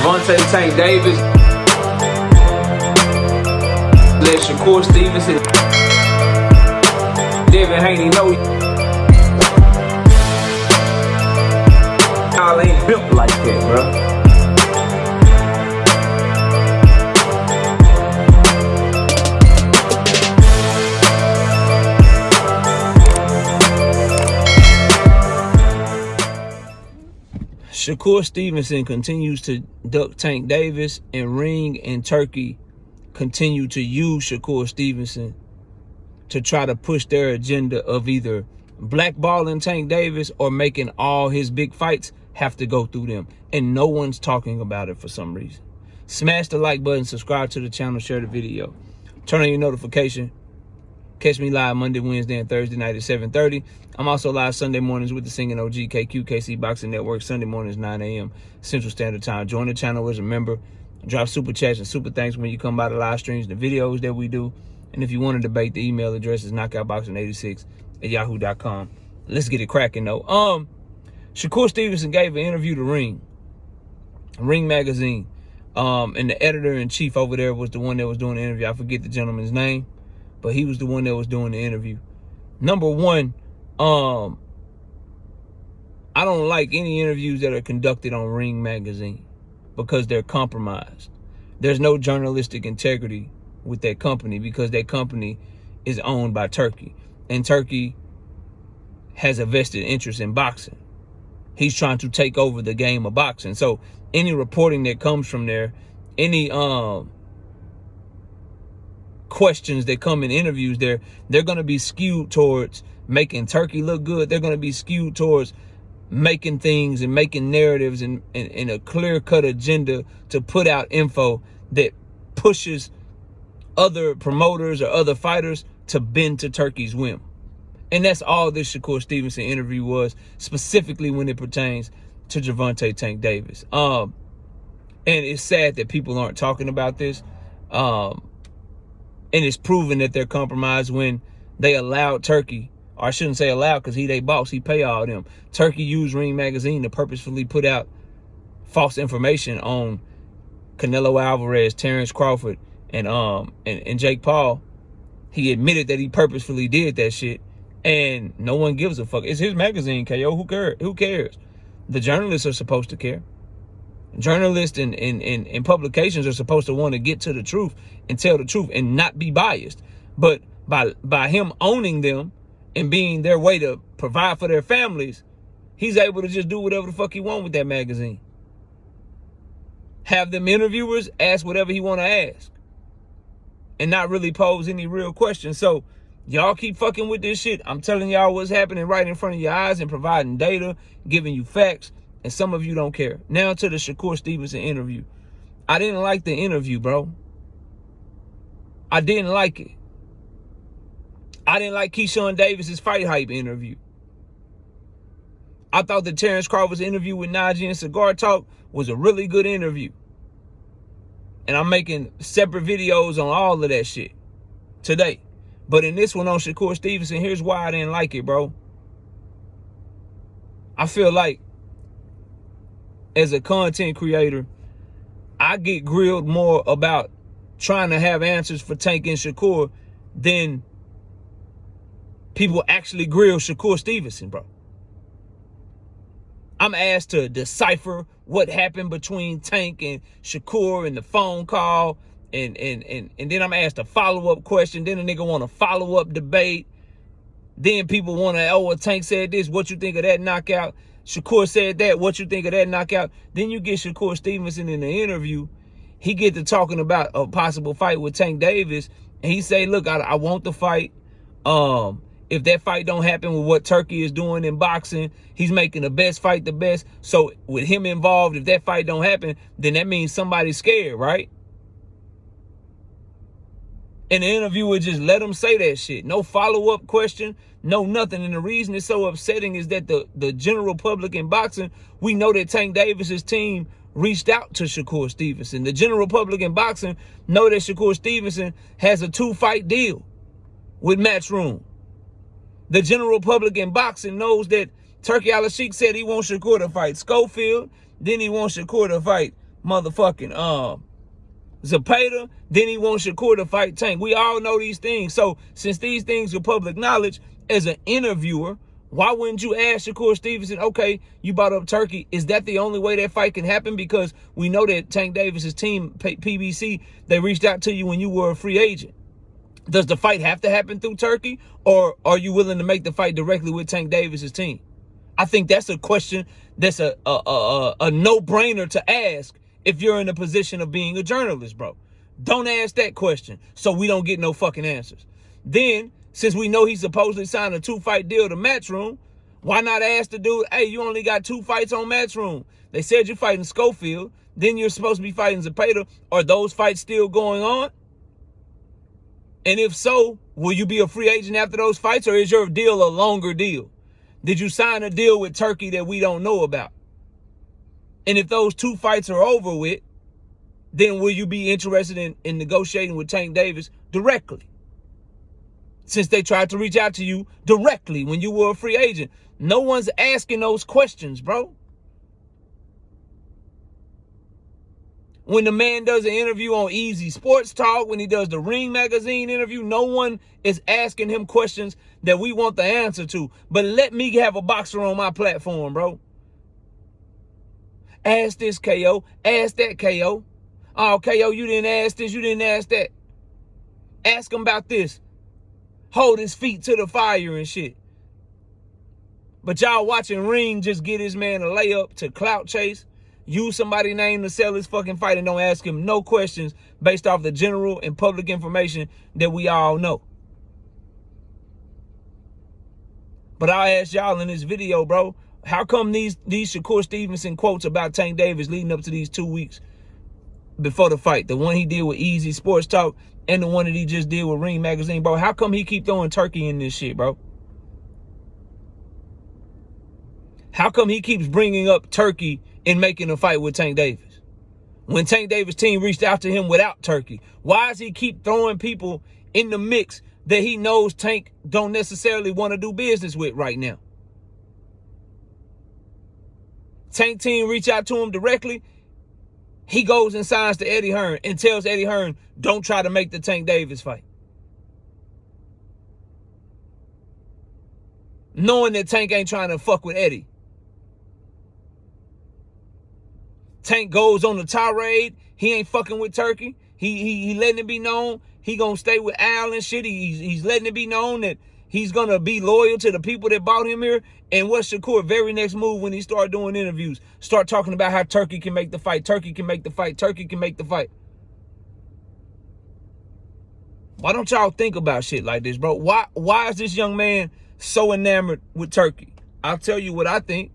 Gervonta Tank Davis. Let Shakur Stevenson. Devin Haney know y'all ain't built like that, bro. Shakur Stevenson continues to duck Tank Davis, and Ring and Turki continue to use Shakur Stevenson to try to push their agenda of either blackballing Tank Davis or making all his big fights have to go through them. And no one's talking about it for some reason. Smash the like button, subscribe to the channel, share the video. Turn on your notification. Catch me live Monday, Wednesday, and Thursday night at 7:30. I'm also live Sunday mornings with the Singing OG, KC Boxing Network, Sunday mornings, 9 a.m. Central Standard Time. Join the channel as a member. Drop super chats and super thanks when you come by the live streams and the videos that we do. And if you want to debate, the email address is knockoutboxing86@yahoo.com. Let's get it cracking, though. Shakur Stevenson gave an interview to Ring magazine. And the editor-in-chief over there was the one that was doing the interview. I forget the gentleman's name, but he was the one that was doing the interview. Number one, I don't like any interviews that are conducted on Ring magazine because they're compromised. There's no journalistic integrity with that company because that company is owned by Turki. And Turki has a vested interest in boxing. He's trying to take over the game of boxing. So any reporting that comes from there, any questions that come in interviews there, they're going to be skewed towards making Turki look good. They're going to be skewed towards making things and making narratives and a clear-cut agenda to put out info that pushes other promoters or other fighters to bend to Turki's whim. And that's all this Shakur Stevenson interview was, specifically when it pertains to Gervonta Tank Davis. And it's sad that people aren't talking about this. And it's proven that they're compromised when they allowed Turki, or I shouldn't say allowed because he they boss, he pay all them. Turki used Ring magazine to purposefully put out false information on Canelo Alvarez, Terrence Crawford, and Jake Paul. He admitted that he purposefully did that shit, and no one gives a fuck. It's his magazine, KO. Who cares? The journalists are supposed to care. Journalists and publications are supposed to want to get to the truth and tell the truth and not be biased. But by him owning them and being their way to provide for their families, he's able to just do whatever the fuck he wants with that magazine. Have them interviewers ask whatever he want to ask and not really pose any real questions. So y'all keep fucking with this shit. I'm telling y'all what's happening right in front of your eyes and providing data, giving you facts. And some of you don't care. Now to the Shakur Stevenson interview. I didn't like the interview, bro. I didn't like it. I didn't like Keyshawn Davis's fight hype interview. I thought the Terrence Crawford's interview with Najee and Cigar Talk was a really good interview. And I'm making separate videos on all of that shit today. But in this one on Shakur Stevenson, here's why I didn't like it, bro. I feel like as a content creator, I get grilled more about trying to have answers for Tank and Shakur than people actually grill Shakur Stevenson, bro. I'm asked to decipher what happened between Tank and Shakur and the phone call, and then I'm asked a follow-up question. Then a nigga want a follow-up debate. Then people want to, oh, well, Tank said this. What you think of that knockout? Shakur said that. What you think of that knockout? Then you get Shakur Stevenson in the interview. He get to talking about a possible fight with Tank Davis. And he say, look, I want the fight. If that fight don't happen with what Turki is doing in boxing, he's making the best fight the best. So with him involved, if that fight don't happen, then that means somebody's scared, right? And the interviewer just let him say that shit. No follow-up question, no nothing. And the reason it's so upsetting is that the general public in boxing, we know that Tank Davis's team reached out to Shakur Stevenson. The general public in boxing know that Shakur Stevenson has a 2-fight deal with Matchroom. The general public in boxing knows that Turki Al-Sheikh said he wants Shakur to fight Schofield, then he wants Shakur to fight motherfucking Zapata, then he wants Shakur to fight Tank. We all know these things. So since these things are public knowledge, as an interviewer, why wouldn't you ask Shakur Stevenson, okay, you brought up Turki. Is that the only way that fight can happen? Because we know that Tank Davis's team, PBC, they reached out to you when you were a free agent. Does the fight have to happen through Turki, or are you willing to make the fight directly with Tank Davis's team? I think that's a question that's a no-brainer to ask if you're in a position of being a journalist, bro. Don't ask that question so we don't get no fucking answers. Then, since we know he supposedly signed a 2-fight deal to Matchroom, why not ask the dude, hey, you only got 2 fights on Matchroom. They said you're fighting Schofield, then you're supposed to be fighting Zapata. Are those fights still going on? And if so, will you be a free agent after those fights, or is your deal a longer deal? Did you sign a deal with Turki that we don't know about? And if those 2 fights are over with, then will you be interested in negotiating with Tank Davis directly? Since they tried to reach out to you directly when you were a free agent. No one's asking those questions, bro. When the man does an interview on Easy Sports Talk, when he does the Ring Magazine interview, no one is asking him questions that we want the answer to. But let me have a boxer on my platform, bro. Ask this KO, ask that KO. Oh, KO, you didn't ask this, you didn't ask that. Ask him about this. Hold his feet to the fire and shit. But y'all watching Ring just get his man a layup to clout chase, use somebody's name to sell his fucking fight, and don't ask him no questions based off the general and public information that we all know. But I'll ask y'all in this video, bro, how come these Shakur Stevenson quotes about Tank Davis leading up to these 2 weeks before the fight, the one he did with Easy Sports Talk and the one that he just did with Ring Magazine, bro, how come he keep throwing Turki in this shit, bro? How come he keeps bringing up Turki and making a fight with Tank Davis? When Tank Davis' team reached out to him without Turki, why does he keep throwing people in the mix that he knows Tank don't necessarily want to do business with right now? Tank team reach out to him directly. He goes and signs to Eddie Hearn and tells Eddie Hearn, don't try to make the Tank Davis fight. Knowing that Tank ain't trying to fuck with Eddie. Tank goes on the tirade. He ain't fucking with Turki. He letting it be known he gonna stay with Al and shit. He's letting it be known that he's gonna be loyal to the people that bought him here. And what's Shakur's very next move when he start doing interviews? Start talking about how Turki can make the fight. Turki can make the fight. Turki can make the fight. Why don't y'all think about shit like this, bro? Why is this young man so enamored with Turki? I'll tell you what I think.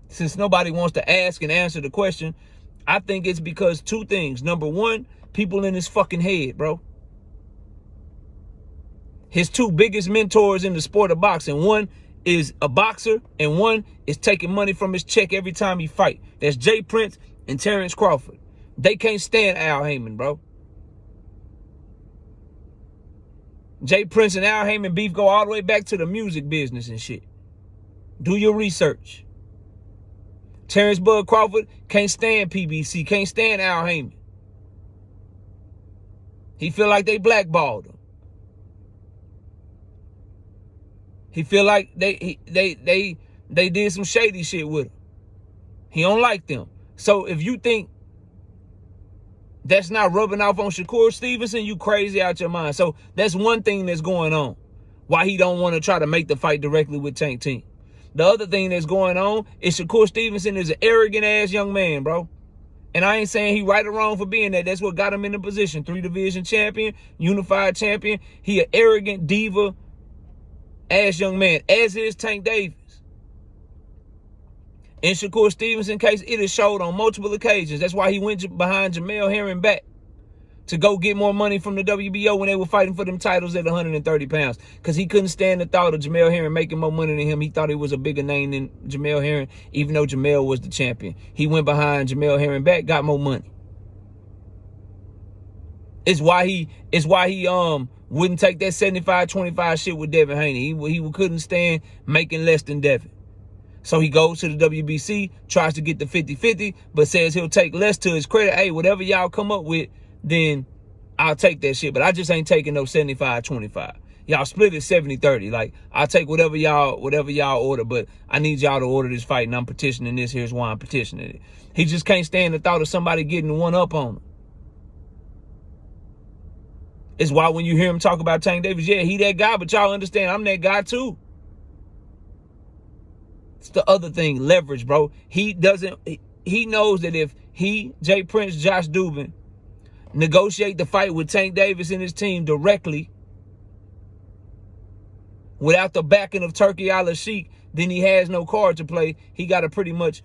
Since nobody wants to ask and answer the question, I think it's because 2 things. Number 1, people in his fucking head, bro. His 2 biggest mentors in the sport of boxing, one is a boxer and one is taking money from his check every time he fight. That's Jay Prince and Terrence Crawford. They can't stand Al Heyman, bro. Jay Prince and Al Heyman beef go all the way back to the music business and shit. Do your research. Terrence Bud Crawford can't stand PBC, can't stand Al Heyman. He feel like they blackballed him. He feel like they did some shady shit with him. He don't like them. So if you think that's not rubbing off on Shakur Stevenson, you crazy out your mind. So that's one thing that's going on. Why he don't want to try to make the fight directly with Tank Team. The other thing that's going on is Shakur Stevenson is an arrogant ass young man, bro. And I ain't saying he right or wrong for being that. That's what got him in the position. 3-division champion, unified champion. He an arrogant diva ass young man, as is Tank Davis. In Shakur Stevenson's case, it is showed on multiple occasions. That's why he went behind Jamel Herring back to go get more money from the WBO when they were fighting for them titles at 130 pounds. Because he couldn't stand the thought of Jamel Herring making more money than him. He thought he was a bigger name than Jamel Herring, even though Jamel was the champion. He went behind Jamel Herring back, got more money. It's why he wouldn't take that 75-25 shit with Devin Haney. He couldn't stand making less than Devin. So he goes to the WBC, tries to get the 50-50, but says he'll take less to his credit. Hey, whatever y'all come up with, then I'll take that shit. But I just ain't taking no 75-25. Y'all split it 70-30. Like, I'll take whatever y'all order, but I need y'all to order this fight, and I'm petitioning this. Here's why I'm petitioning it. He just can't stand the thought of somebody getting one up on him. It's why when you hear him talk about Tank Davis, yeah, he that guy, but y'all understand I'm that guy too. It's the other thing, leverage, bro. He knows that if he, Jay Prince, Josh Dubin, negotiate the fight with Tank Davis and his team directly, without the backing of Turki Al-Sheikh, then he has no card to play. He got to pretty much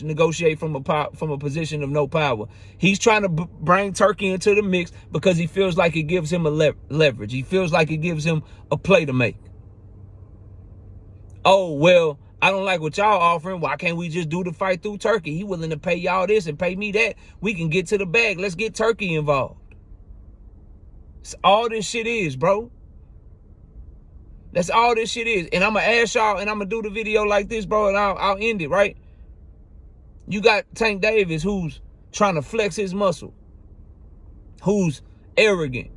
negotiate from a position of no power. He's trying to bring Turki into the mix because he feels like it gives him a leverage. He feels like it gives him a play to make. Oh, well, I don't like what y'all offering. Why can't we just do the fight through Turki? He willing to pay y'all this and pay me that. We can get to the bag. Let's get Turki involved. That's all this shit is, bro. That's all this shit is. And I'm going to ask y'all, and I'm going to do the video like this, bro, and I'll end it, right? You got Tank Davis, who's trying to flex his muscle, who's arrogant,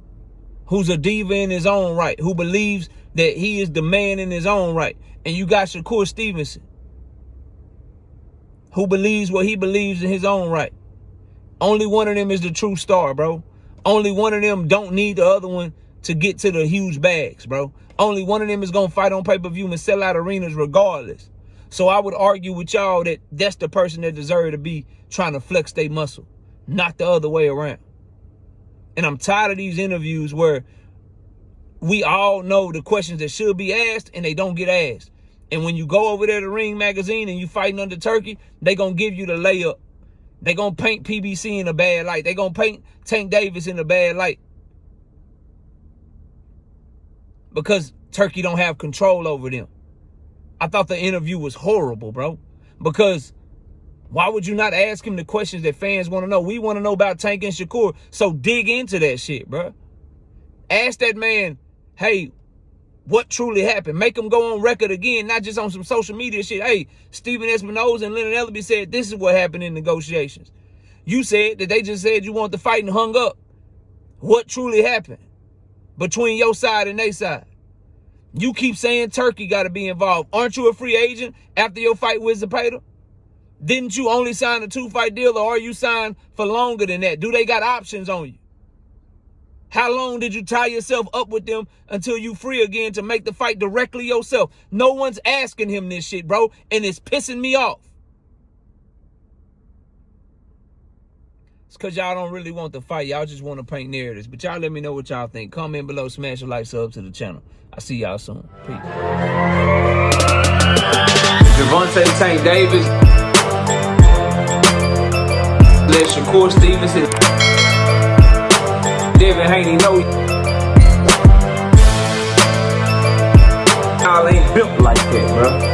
who's a diva in his own right, who believes that he is the man in his own right. And you got Shakur Stevenson, who believes what he believes in his own right. Only one of them is the true star, bro. Only one of them don't need the other one to get to the huge bags, bro. Only one of them is going to fight on pay-per-view and sell out arenas regardless. So I would argue with y'all that that's the person that deserves to be trying to flex their muscle, not the other way around. And I'm tired of these interviews where we all know the questions that should be asked and they don't get asked. And when you go over there to Ring Magazine and you fighting under Turki, they going to give you the layup. They going to paint PBC in a bad light. They going to paint Tank Davis in a bad light. Because Turki don't have control over them. I thought the interview was horrible, bro. Because why would you not ask him the questions that fans want to know? We want to know about Tank and Shakur. So dig into that shit, bro. Ask that man, hey, what truly happened? Make him go on record again, not just on some social media shit. Hey, Stephen Espinoza and Leonard Ellerby said this is what happened in negotiations. You said that they just said you want the fight and hung up. What truly happened between your side and their side? You keep saying Turki got to be involved. Aren't you a free agent after your fight with Zepeda? Didn't you only sign a 2-fight deal, or are you signed for longer than that? Do they got options on you? How long did you tie yourself up with them until you free again to make the fight directly yourself? No one's asking him this shit, bro, and it's pissing me off. It's because y'all don't really want the fight. Y'all just want to paint narratives. But y'all let me know what y'all think. Comment below, smash a like, sub to the channel. I'll see y'all soon. Peace. Gervonta, Tank Davis, let Shakur Stevenson, Devin Haney know y'all ain't built like that, bro.